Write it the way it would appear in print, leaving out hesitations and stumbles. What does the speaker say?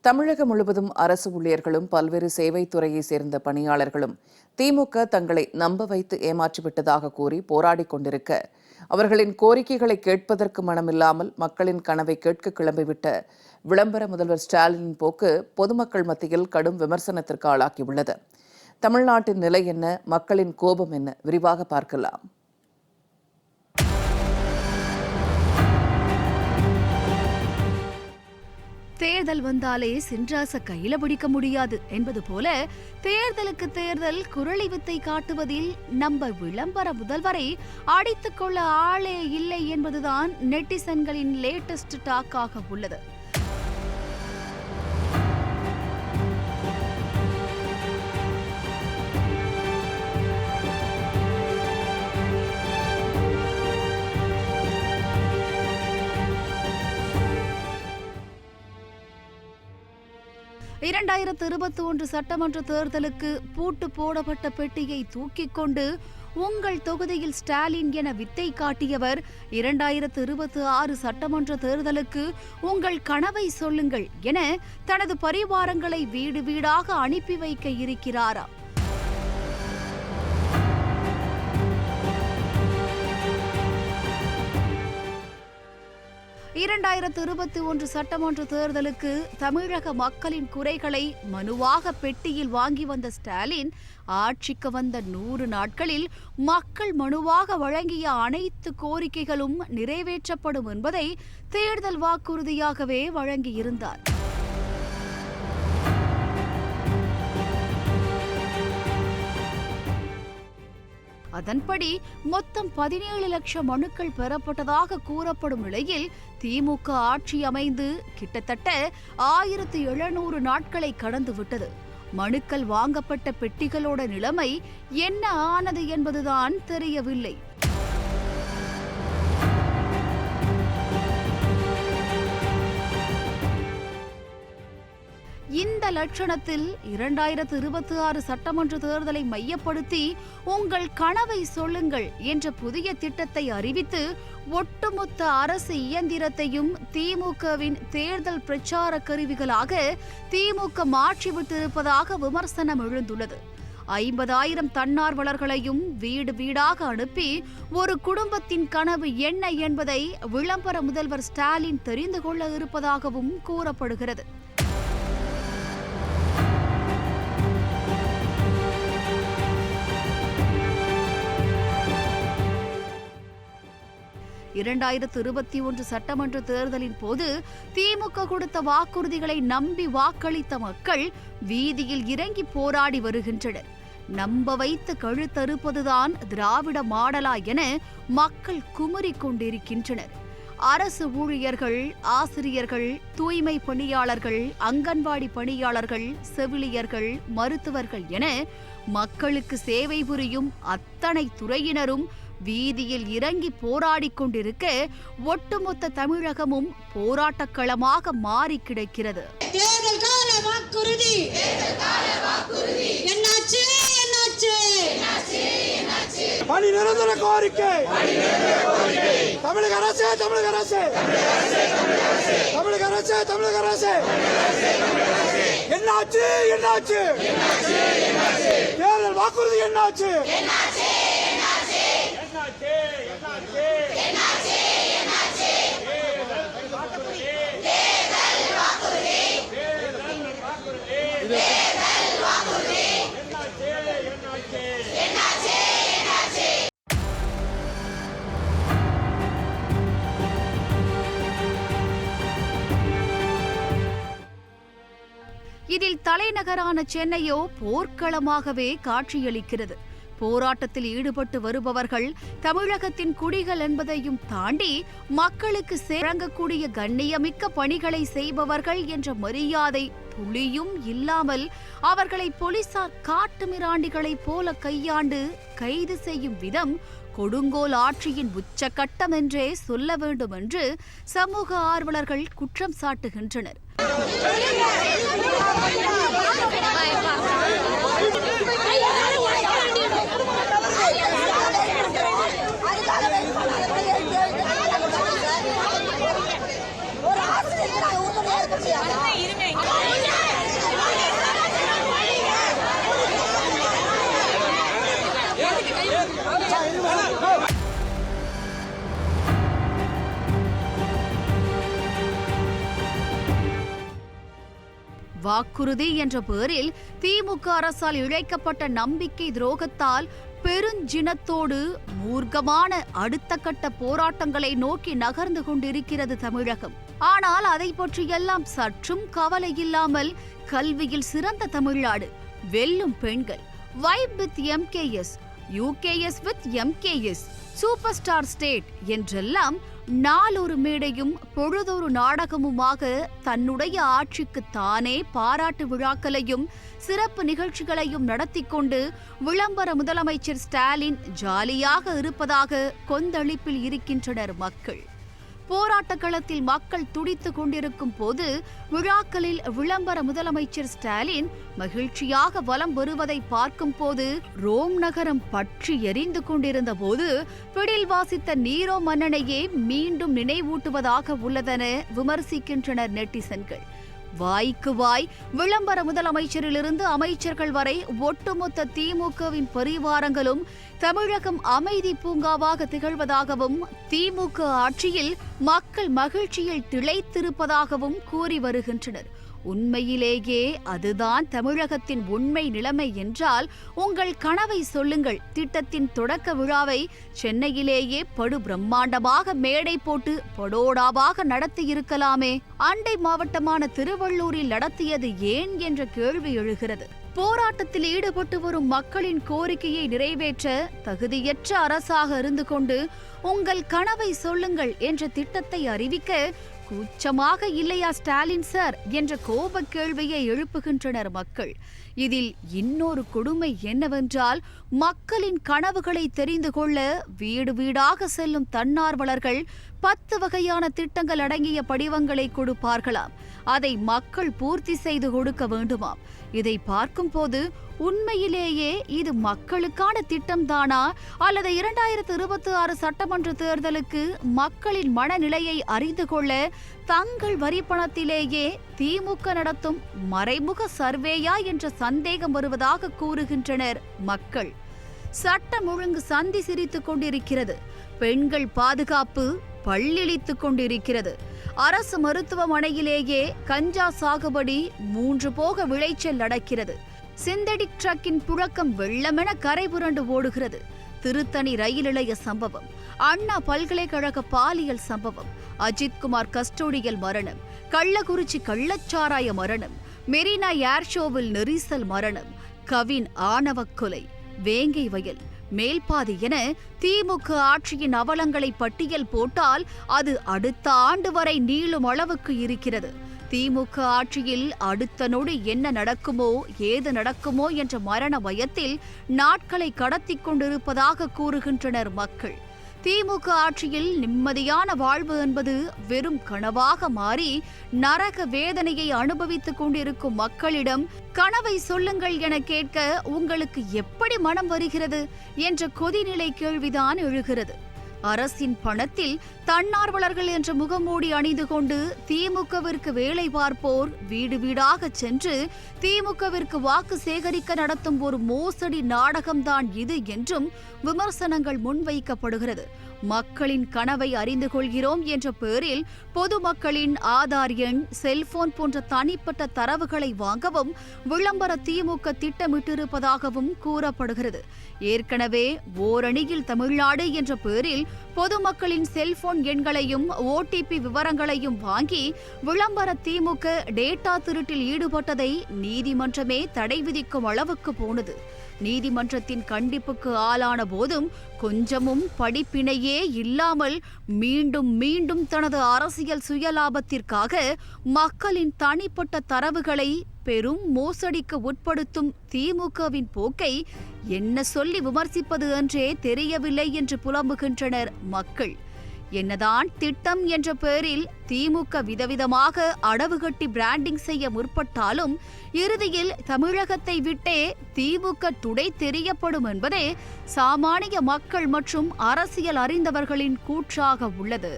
தமிழகம் முழுவதும் அரசு ஊழியர்களும் பல்வேறு சேவைத் துறையைச் சேர்ந்த பணியாளர்களும் திமுக தங்களை நம்ப வைத்து ஏமாற்றிவிட்டதாக கூறி போராடிக் கொண்டிருக்க, அவர்களின் கோரிக்கைகளை கேட்பதற்கு மனமில்லாமல் மக்களின் கனவை கேட்க கிளம்பிவிட்ட விளம்பர முதல்வர் ஸ்டாலினின் போக்கு பொதுமக்கள் மத்தியில் கடும் விமர்சனத்திற்கு ஆளாக்கியுள்ளது. தமிழ்நாட்டின் நிலை என்ன, மக்களின் கோபம் என்ன, விரிவாக பார்க்கலாம். தேர்தல் வந்தாலே சின்ராச கையில பிடிக்க முடியாது என்பது போல தேர்தலுக்கு தேர்தல் குரளி வித்தை காட்டுவதில் நம்ம விளம்பர முதல்வரை அடித்துக் கொள்ள ஆளே இல்லை என்பதுதான் நெட்டிசன்களின் லேட்டஸ்ட் டாக்காக உள்ளது. சட்டமன்ற தேர்தலுக்கு பூட்டு போடப்பட்ட பெட்டியை தூக்கிக் கொண்டு உங்கள் தொகுதியில் ஸ்டாலின் என வித்தை காட்டியவர் 2026 சட்டமன்ற தேர்தலுக்கு உங்கள் கனவை சொல்லுங்கள் என தனது பரிவாரங்களை வீடு வீடாக அனுப்பி வைக்க இருக்கிறாரா? சட்டமன்ற தேர்தலுக்கு தமிழக மக்களின் குறைகளை மனுவாக பெட்டியில் வாங்கி வந்த ஸ்டாலின் ஆட்சிக்கு வந்த 100 நாட்களில் மக்கள் மனுவாக வழங்கிய அனைத்து கோரிக்கைகளும் நிறைவேற்றப்படும் என்பதை தேர்தல் வாக்குறுதியாகவே வழங்கியிருந்தார். அதன்படி மொத்தம் 17 லட்சம் மனுக்கள் பெறப்பட்டதாக கூறப்படும் நிலையில் திமுக ஆட்சி அமைந்து கிட்டத்தட்ட 1700 நாட்களை கடந்துவிட்டது. மனுக்கள் வாங்கப்பட்ட பெட்டிகளோட நிலைமை என்ன ஆனது என்பதுதான் தெரியவில்லை. இந்த லட்சணத்தில் 2026 சட்டமன்ற தேர்தலை மையப்படுத்தி உங்கள் கனவை சொல்லுங்கள் என்ற புதிய திட்டத்தை அறிவித்து ஒட்டுமொத்த அரசு இயந்திரத்தையும் திமுகவின் தேர்தல் பிரச்சார கருவிகளாக திமுக மாற்றிவிட்டிருப்பதாக விமர்சனம் எழுந்துள்ளது. 50,000 தன்னார்வலர்களையும் வீடு வீடாக அனுப்பி ஒரு குடும்பத்தின் கனவு என்ன என்பதை விளம்பர முதல்வர் ஸ்டாலின் தெரிந்து கொள்ள இருப்பதாகவும் கூறப்படுகிறது. சட்டமன்ற தேர்தலின் போது திமுக கொடுத்த வாக்குறுதிகளை நம்பி வாக்களித்த மக்கள் வீதியில் இறங்கி போராடி வருகின்றனர். நம்ப வைத்து கழுத்தறுப்பதுதான் திராவிட மாடலா என மக்கள் குமுறிக் கொண்டிருக்கின்றனர். அரசு ஊழியர்கள், ஆசிரியர்கள், தூய்மை பணியாளர்கள், அங்கன்வாடி பணியாளர்கள், செவிலியர்கள், மருத்துவர்கள் என மக்களுக்கு சேவை புரியும் அத்தனை துறையினரும் வீதியில் இறங்கி போராடிக் கொண்டிருக்க ஒட்டுமொத்த தமிழகமும் போராட்டக் களமாக மாறி கிடக்கிறது. தேர்தல் கால வாக்குறுதி என்னாச்சு என்னாச்சு பணி நிரந்தர கோரிக்கை தமிழக அரசு தமிழக அரசு தமிழக அரசு தமிழக அரசு என்னாச்சு என்னாச்சு தேர்தல் வாக்குறுதி என்னாச்சு இதில் தலைநகரான சென்னையோ போர்க்களமாகவே காட்சியளிக்கிறது. போராட்டத்தில் ஈடுபட்டு வருபவர்கள் தமிழகத்தின் குடிகள் என்பதையும் தாண்டி மக்களுக்கு வழங்கக்கூடிய கண்ணியமிக்க பணிகளை செய்பவர்கள் என்ற மரியாதை புலியும் இல்லாமல் அவர்களை போலீசார் காட்டு மிராண்டிகளைப் போல கையாண்டு கைது செய்யும் விதம் கொடுங்கோல் ஆட்சியின் உச்சகட்டம் என்றே சொல்ல வேண்டும் என்று சமூக ஆர்வலர்கள் குற்றம் சாட்டுகின்றனர். ஒரு ஆசிரியர் வாக்குறுதி என்ற பெயரில் திமுக அரசால் இழைக்கப்பட்ட நம்பிக்கை துரோகத்தால் பெருஞ்சினத்தோடு மூர்க்கமான அடுத்த கட்ட போராட்டங்களை நோக்கி நகர்ந்து கொண்டிருக்கிறது தமிழகம். ஆனால் அதை பற்றியெல்லாம் சற்றும் கவலை இல்லாமல் கல்வியில் சிறந்த தமிழ்நாடு, வெல்லும் பெண்கள், vibe with MKS, UKS with MKS, super star state என்றெல்லாம் நாளொரு மேடையும் பொழுதொரு நாடகமுமாக தன்னுடைய ஆட்சிக்கு தானே பாராட்டு விழாக்களையும் சிறப்பு நிகழ்ச்சிகளையும் நடத்தி கொண்டு விளம்பர முதலமைச்சர் ஸ்டாலின் ஜாலியாக இருப்பதாக கொந்தளிப்பில் இருக்கின்றனர் மக்கள். போராட்ட களத்தில் மக்கள் துடித்துக் கொண்டிருக்கும் போது விழாக்களில் விளம்பர முதலமைச்சர் ஸ்டாலின் மகிழ்ச்சியாக வலம் வருவதை பார்க்கும் போது ரோம் நகரம் பற்றி எரிந்து கொண்டிருந்த போது பிடில் வாசித்த நீரோ மன்னனையே மீண்டும் நினைவூட்டுவதாக உள்ளதென விமர்சிக்கின்றனர் நெட்டிசன்கள். வாய்க்கு வாய் விளம்பர முதலமைச்சரிலிருந்து அமைச்சர்கள் வரை ஒட்டுமொத்த திமுகவின் பரிவாரங்களும் தமிழகம் அமைதி பூங்காவாக திகழ்வதாகவும் திமுக ஆட்சியில் மக்கள் மகிழ்ச்சியில் திளைத்திருப்பதாகவும் கூறி வருகின்றனர். உண்மையிலேயே அதுதான் தமிழகத்தின் உண்மை நிலைமை என்றால் உங்கள் கனவை சொல்லுங்கள். திட்டத்தின் தொடக்க விழாவை சென்னையிலேயே படு பிரம்மாண்டமாக மேடை போட்டு படோடாவாக நடத்தியிருக்கலாமே. அண்டை மாவட்டமான திருவள்ளூரில் நடத்தியது ஏன் என்ற கேள்வி எழுகிறது. போராட்டத்தில் ஈடுபட்டு வரும் மக்களின் கோரிக்கையை நிறைவேற்ற தகுதியற்ற அரசாக இருந்து கொண்டு உங்கள் கனவை சொல்லுங்கள் என்ற திட்டத்தை அறிவிக்க கூச்சமாக இல்லையா ஸ்டாலின் சார் என்ற கோப கேள்வியை எழுப்புகின்றனர் மக்கள். இதில் இன்னொரு கொடுமை என்னவென்றால் மக்களின் கனவுகளை தெரிந்து கொள்ள வீடு வீடாக செல்லும் தன்னார்வலர்கள் 10 வகையான திட்டங்கள் அடங்கிய படிவங்களை கொடுப்பார்களாம். அதை மக்கள் பூர்த்தி செய்து கொடுக்க வேண்டுமாம். இதை பார்க்கும்போது உண்மையிலேயே இது மக்களுக்கான திட்டம்தானா அல்லது 2026 சட்டமன்ற தேர்தலுக்கு மக்களின் மனநிலையை அறிந்து கொள்ள தங்கள் வரி பணத்திலேயே திமுக நடத்தும் மறைமுக சர்வேயா என்ற சந்தேகம் வருவதாக கூறுகின்றனர் மக்கள். சட்டம் ஒழுங்கு சந்தி சிரித்துக் கொண்டிருக்கிறது. பெண்கள் பாதுகாப்பு பள்ளிழித்துக் கொண்டிருக்கிறது. அரசு மருத்துவமனையிலேயே கஞ்சா சாகுபடி 3 போக விளைச்சல் நடக்கிறது. சிந்தடிக் ட்ரக்கின் புழக்கம் வெள்ளமென கரை புரண்டு ஓடுகிறது. திருத்தணி ரயில் நிலைய சம்பவம், அண்ணா பல்கலைக்கழக பாலியல் சம்பவம், அஜித்குமார் கஸ்டோடியல் மரணம், கள்ளக்குறிச்சி கள்ளச்சாராய மரணம், மெரினா ஏர் ஷோவில் நெரிசல் மரணம், கவின் ஆணவ கொலை, வேங்கை வயல், மேல்பாதி என திமுக ஆட்சியின் அவலங்களை பட்டியல் போட்டால் அது அடுத்த ஆண்டு வரை நீளும் அளவுக்கு இருக்கிறது. திமுக ஆட்சியில் அடுத்த நொடி என்ன நடக்குமோ ஏது நடக்குமோ என்ற மரண பயத்தில் நாட்களை கடத்தி கொண்டிருப்பதாக கூறுகின்றனர் மக்கள். திமுக ஆட்சியில் நிம்மதியான வாழ்வு என்பது வெறும் கனவாக மாறி நரக வேதனையை அனுபவித்துக் கொண்டிருக்கும் மக்களிடம் கனவை சொல்லுங்கள் என கேட்க உங்களுக்கு எப்படி மனம் வருகிறது என்ற கொதிநிலை கேள்விதான் எழுகிறது. அரசின் பணத்தில் தன்னார்வலர்கள் என்ற முகமூடி அணிந்து கொண்டு திமுகவிற்கு வேலை பார்ப்போர் வீடு வீடாக சென்று திமுகவிற்கு வாக்கு சேகரிக்க நடத்தும் ஒரு மோசடி நாடகம்தான் இது என்றும் விமர்சனங்கள் முன்வைக்கப்படுகிறது. மக்களின் கனவை அறிந்து கொள்கிறோம் என்ற பெயரில் பொதுமக்களின் ஆதார் எண், செல்போன் போன்ற தனிப்பட்ட தரவுகளை வாங்கவும் விளம்பர திமுக திட்டமிட்டிருப்பதாகவும் கூறப்படுகிறது. ஏற்கனவே ஓரணியில் தமிழ்நாடு என்ற பெயரில் பொதுமக்களின் செல்போன் எண்களையும் OTP விவரங்களையும் வாங்கி விளம்பர திமுக டேட்டா திருட்டில் ஈடுபட்டதை நீதிமன்றமே தடை விதிக்கும் அளவுக்கு போனது. நீதிமன்றத்தின் கண்டிப்புக்கு ஆளான போதும் கொஞ்சமும் படிப்பினையே இல்லாமல் மீண்டும் மீண்டும் தனது அரசியல் சுயலாபத்திற்காக மக்களின் தனிப்பட்ட தரவுகளை பெரும் மோசடிக்கு உட்படுத்தும் திமுகவின் போக்கை என்ன சொல்லி விமர்சிப்பது என்றே தெரியவில்லை என்று புலம்புகின்றனர் மக்கள். என்னதான் திட்டம் என்ற பெயரில் திமுக விதவிதமாக அடவுகட்டி பிராண்டிங் செய்ய முற்பட்டாலும் இறுதியில் தமிழகத்தை விட்டே திமுக துடை தெரியப்படும் என்பதே சாமானிய மக்கள் மற்றும் அரசியல் அறிந்தவர்களின் கூற்றாக உள்ளது.